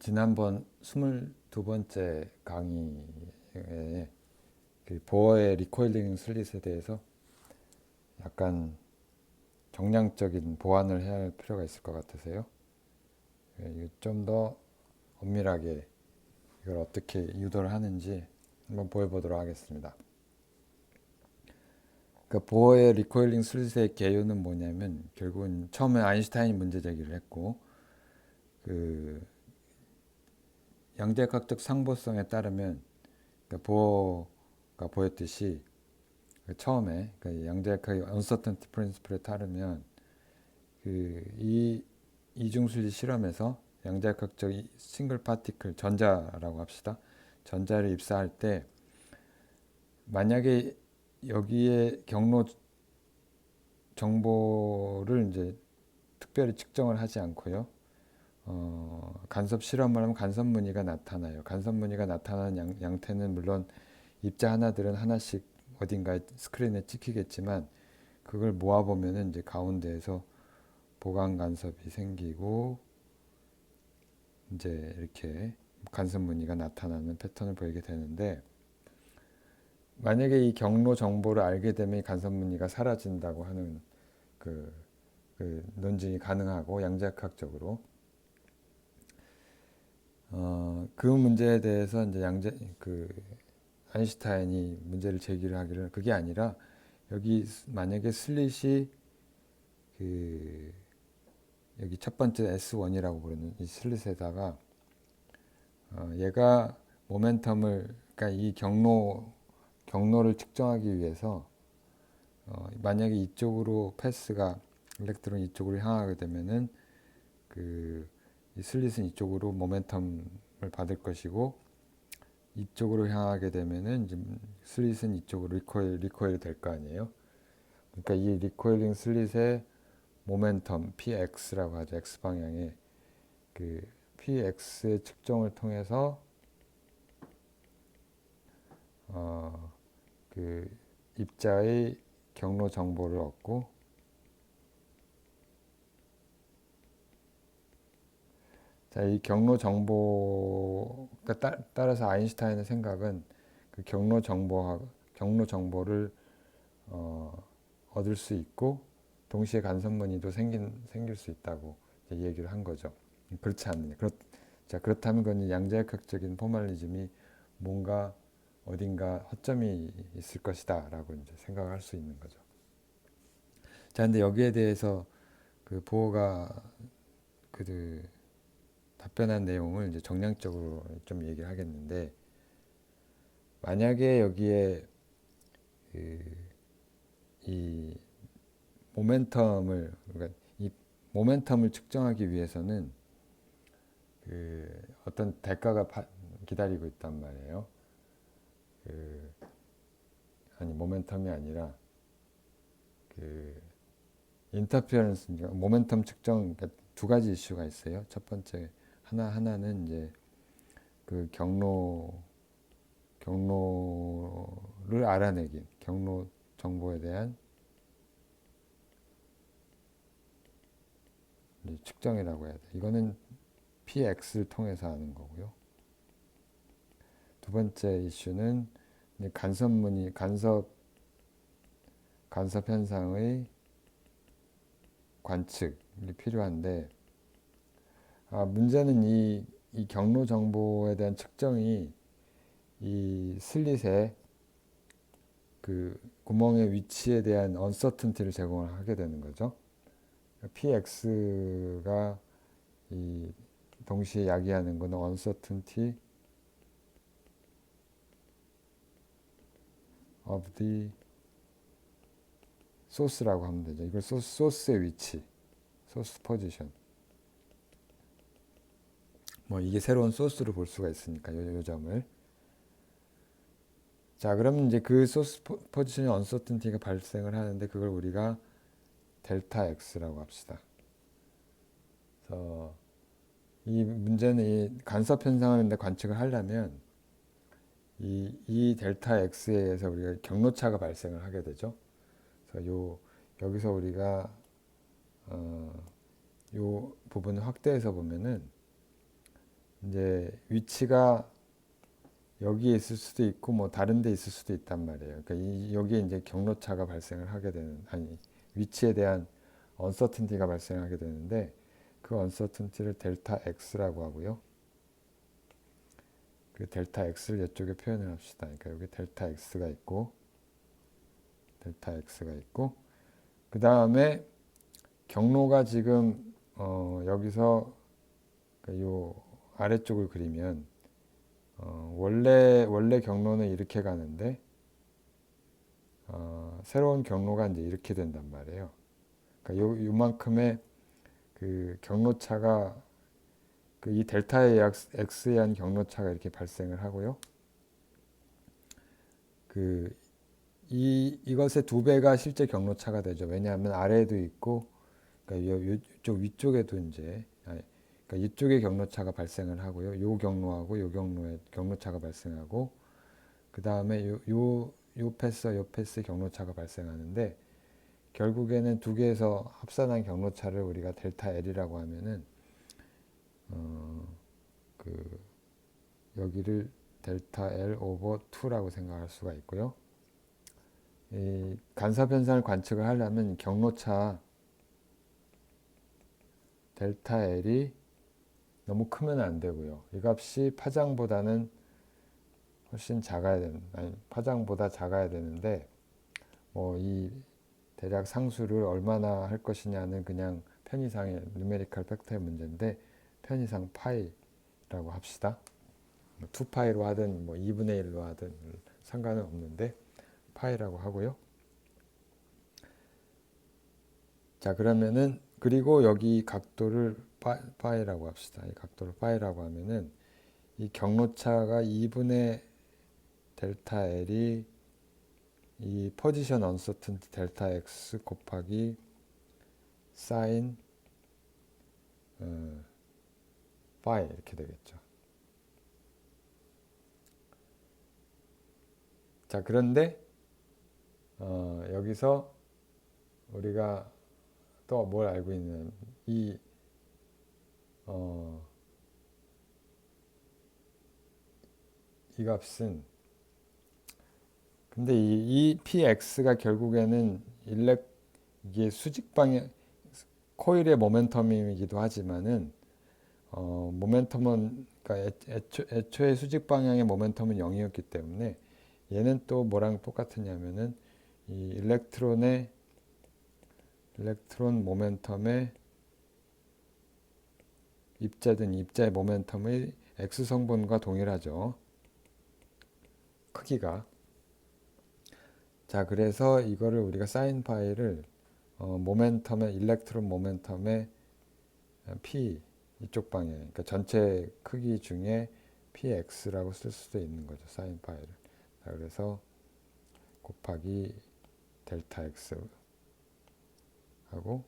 지난번 22번째 강의에 그 보어의 리코일링 슬릿에 대해서 약간 정량적인 보완을 해야 할 필요가 있을 것 같아서요. 좀 더 엄밀하게 이걸 어떻게 유도를 하는지 한번 보여보도록 하겠습니다. 그 보어의 리코일링 슬릿의 개요는 뭐냐면 결국은 처음에 아인슈타인이 문제 제기를 했고 그 양자역학적 상보성에 따르면 그러니까 보어가 보였듯이 처음에 그 양자역학의 uncertainty principle에 따르면 이 이중슬릿 실험에서 양자역학적 싱글 파티클 전자라고 합시다. 전자를 입사할 때 만약에 여기에 경로 정보를 이제 특별히 측정을 하지 않고요. 간섭 실험을 하면 간섭 무늬가 나타나요. 간섭 무늬가 나타나는 양태는 물론 입자 하나들은 하나씩 어딘가에 스크린에 찍히겠지만 그걸 모아보면은 이제 가운데에서 보강 간섭이 생기고 이제 이렇게 간섭 무늬가 나타나는 패턴을 보이게 되는데 만약에 이 경로 정보를 알게 되면 이 간섭 무늬가 사라진다고 하는 그, 그 논증이 가능하고 양자역학적으로 그 문제에 대해서 이제 아인슈타인이 문제를 제기를 하기를 그게 아니라 여기 만약에 슬릿이 여기 첫 번째 S1이라고 부르는 이 슬릿에다가 얘가 모멘텀을 그러니까 이 경로를 측정하기 위해서 만약에 이쪽으로 패스가 일렉트론이 이쪽으로 향하게 되면은 이 슬릿은 이쪽으로 모멘텀을 받을 것이고 이쪽으로 향하게 되면은 이제 슬릿은 이쪽으로 리코일 될 거 아니에요. 그러니까 이 리코일링 슬릿의 모멘텀 px라고 하죠. x 방향의 그 px의 측정을 통해서 그 입자의 경로 정보를 얻고 자, 이 경로 정보가 따라서 아인슈타인의 생각은 그 경로 정보를 얻을 수 있고 동시에 간섭무늬도 생길 수 있다고 얘기를 한 거죠. 그렇지 않느냐. 자, 그렇다면 그건 양자역학적인 포멀리즘이 뭔가 어딘가 허점이 있을 것이다 라고 이제 생각할 수 있는 거죠. 자, 근데 여기에 대해서 그 보어가 답변한 내용을 이제 정량적으로 좀 얘기를 하겠는데 만약에 여기에 이 그러니까 이 모멘텀을 측정하기 위해서는 어떤 대가가 기다리고 있단 말이에요. 아니 모멘텀이 아니라 인터피어런스 모멘텀 측정 그러니까 두 가지 이슈가 있어요. 첫 번째 하나는 이제 그 경로를 알아내기, 경로 정보에 대한 측정이라고 해야 돼. 이거는 px를 통해서 하는 거고요. 두 번째 이슈는 간섭 현상의 관측이 필요한데 문제는 이 경로 정보에 대한 측정이 이 슬릿의 그 구멍의 위치에 대한 uncertainty를 제공을 하게 되는 거죠. px가 이 동시에 야기하는 것은 uncertainty of the source라고 하면 되죠. 이걸 소스의 위치, 소스 포지션. 뭐 이게 새로운 소스로 볼 수가 있으니까 요 점을. 자, 그러면 이제 그 소스 포지션의 uncertainty가 발생을 하는데 그걸 우리가 델타 x라고 합시다. 그래서 이 문제는 이 간섭 현상을 관측을 하려면 이 델타 x에 의해서 우리가 경로차가 발생을 하게 되죠. 그래서 여기서 우리가 요 부분을 확대해서 보면은 이제 위치가 여기에 있을 수도 있고 뭐 다른 데 있을 수도 있단 말이에요. 그러니까 여기에 이제 경로차가 발생을 하게 되는, 아니, 위치에 대한 uncertainty가 발생하게 되는데, 그 uncertainty를 델타 x라고 하고요. 그 델타 x를 이쪽에 표현을 합시다. 그러니까 여기 델타 x가 있고, 그 다음에 경로가 지금 여기서 요 아래쪽을 그리면 원래 경로는 이렇게 가는데 새로운 경로가 이제 이렇게 된단 말이에요. 그러니까 요만큼의 그 경로차가 그 이 델타의 x에 의한 경로차가 이렇게 발생을 하고요. 그 이것의 두 배가 실제 경로차가 되죠. 왜냐하면 아래에도 있고, 그러니까 이쪽 위쪽에도 이제, 그러니까 이쪽에 경로차가 발생을 하고요. 요 경로하고 요 경로에 경로차가 발생하고, 그 다음에 요 패스 경로차가 발생하는데, 결국에는 두 개에서 합산한 경로차를 우리가 델타 L이라고 하면은 그 여기를 델타 L 오버 2라고 생각할 수가 있고요. 이 간섭 현상을 관측을 하려면 경로차 델타 L이 너무 크면 안 되고요. 이 값이 파장보다는 훨씬 작아야 되는, 아니, 파장보다 작아야 되는데, 뭐 이 대략 상수를 얼마나 할 것이냐는 그냥 편의상의 누메리컬 팩터의 문제인데, 편의상 파이라고 합시다. 2파이로 하든 뭐 2분의 1로 하든 상관은 없는데 파이라고 하고요. 자, 그러면은 그리고 여기 각도를 파이라고 합시다. 이 각도를 파이라고 하면은 이 경로차가 2분의 델타 L이 이 포지션 언서튼티 델타 X 곱하기 사인 파이 이렇게 되겠죠. 자, 그런데 여기서 우리가 또 뭘 알고 있는 이 값은, 근데 이 px가 결국에는 이게 수직 방향 코일의 모멘텀이기도 하지만은 모멘텀은, 그러니까 애초에 수직 방향의 모멘텀은 0이었기 때문에 얘는 또 뭐랑 똑같으냐면은 이 일렉트론 모멘텀의 입자의 모멘텀의 x 성분과 동일하죠. 크기가. 자, 그래서 이거를 우리가 사인 파이를 일렉트론 모멘텀의 p 이쪽 방향, 그러니까 전체 크기 중에 px라고 쓸 수도 있는 거죠. 사인 파이를. 자, 그래서 곱하기 델타 x 하고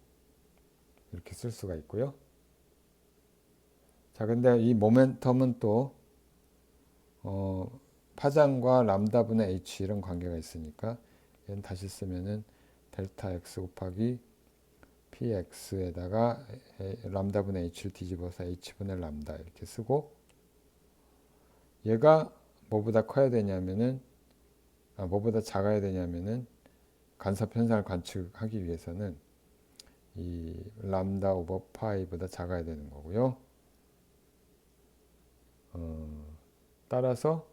이렇게 쓸 수가 있고요. 자, 근데 이 모멘텀은 또 파장과 람다분의 h 이런 관계가 있으니까 얘는 다시 쓰면은 델타 x 곱하기 px에다가 람다분의 h를 뒤집어서 h분의 람다 이렇게 쓰고, 얘가 뭐보다 커야 되냐면은 뭐보다 작아야 되냐면은 간섭 현상을 관측하기 위해서는 이 람다 오버 파이보다 작아야 되는 거고요. 따라서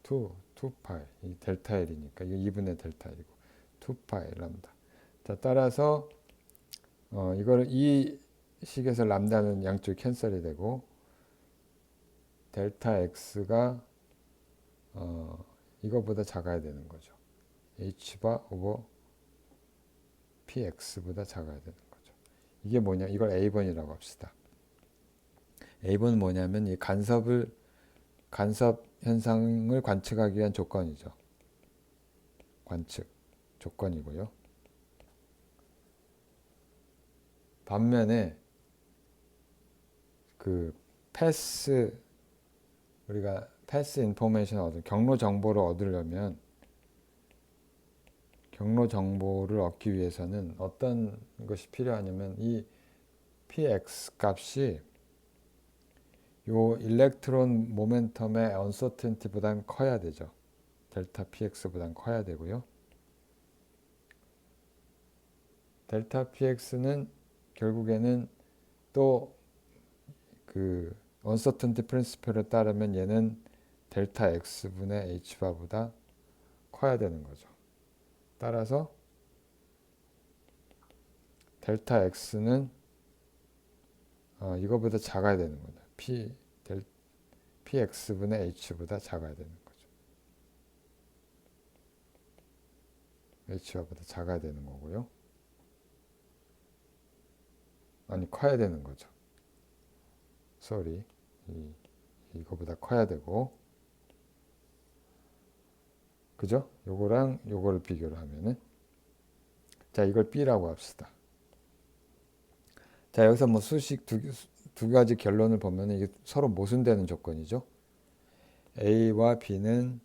2파이 이 델타 L이니까 이게 2분의 델타 L이고 2파이 람다. 자, 따라서 이거를 이 식에서 람다는 양쪽이 캔슬이 되고 델타 X가 이거보다 작아야 되는 거죠. H바 오버 PX보다 작아야 되는 거죠. 이게 뭐냐? 이걸 A번이라고 합시다. A번은 뭐냐면 이 간섭 현상을 관측하기 위한 조건이죠. 관측 조건이고요. 반면에 그 우리가 패스 인포메이션 경로 정보를 얻으려면 경로 정보를 얻기 위해서는 어떤 것이 필요하냐면 이 px 값이 요 일렉트론 모멘텀의 uncertainty보다는 커야 되죠. 델타 px보다는 커야 되고요. 델타 px는 결국에는 또 그 uncertainty principle에 따르면 얘는 델타 x분의 h바보다 커야 되는 거죠. 따라서 델타 x는 이거보다 작아야 되는 거다. px분의 h보다 작아야 되는 거죠. h보다 작아야 되는 거고요. 아니 커야 되는 거죠. sorry. 이거보다 커야 되고, 그죠? 요거랑 요거를 비교를 하면은, 자 이걸 b라고 합시다. 자 여기서 뭐 수식 두 가지 결론을 보면 이게 서로 모순되는 조건이죠. a와 b는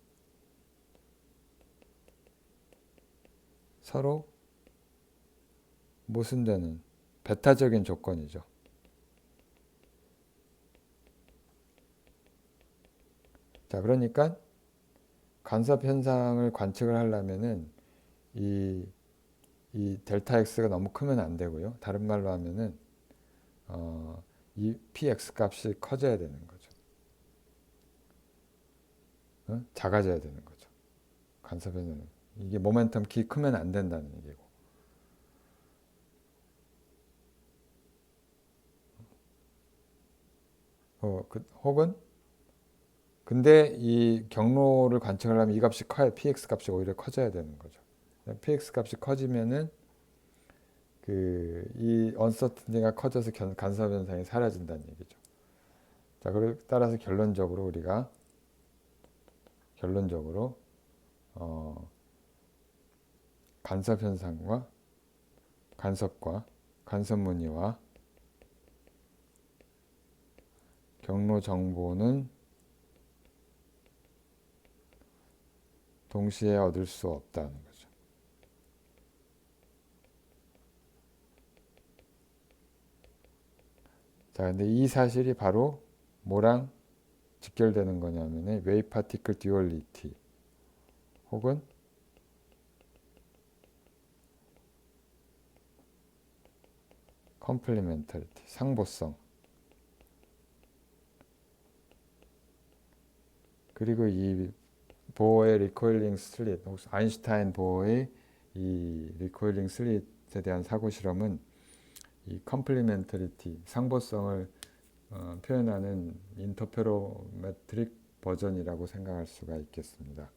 서로 모순되는 베타적인 조건이죠. 자 그러니까 간섭 현상을 관측을 하려면은 이 델타 x가 너무 크면 안 되고요. 다른 말로 하면은 이 px 값이 커져야 되는 거죠. 작아져야 되는 거죠. 간섭 현상은 이게 모멘텀 키 크면 안 된다는 얘기고. 혹은 근데 이 경로를 관측하려면 이 값이 커야 px 값이 오히려 커져야 되는 거죠. px 값이 커지면은 이 언서튼티가 커져서 간섭 현상이 사라진다는 얘기죠. 자, 그리고 따라서 결론적으로 우리가 간섭 현상과 간섭 무늬와 경로 정보는 동시에 얻을 수 없다는 거죠. 자, 근데 이 사실이 바로 뭐랑 직결되는 거냐면은 웨이브 파티클 듀얼리티 혹은 컴플리멘터리티, 상보성. 그리고 이 보어의 리코일링 슬릿, 아인슈타인 보어의 이 리코일링 슬릿에 대한 사고 실험은 이 컴플리멘터리티, 상보성을 표현하는 인터페로메트릭 버전이라고 생각할 수가 있겠습니다.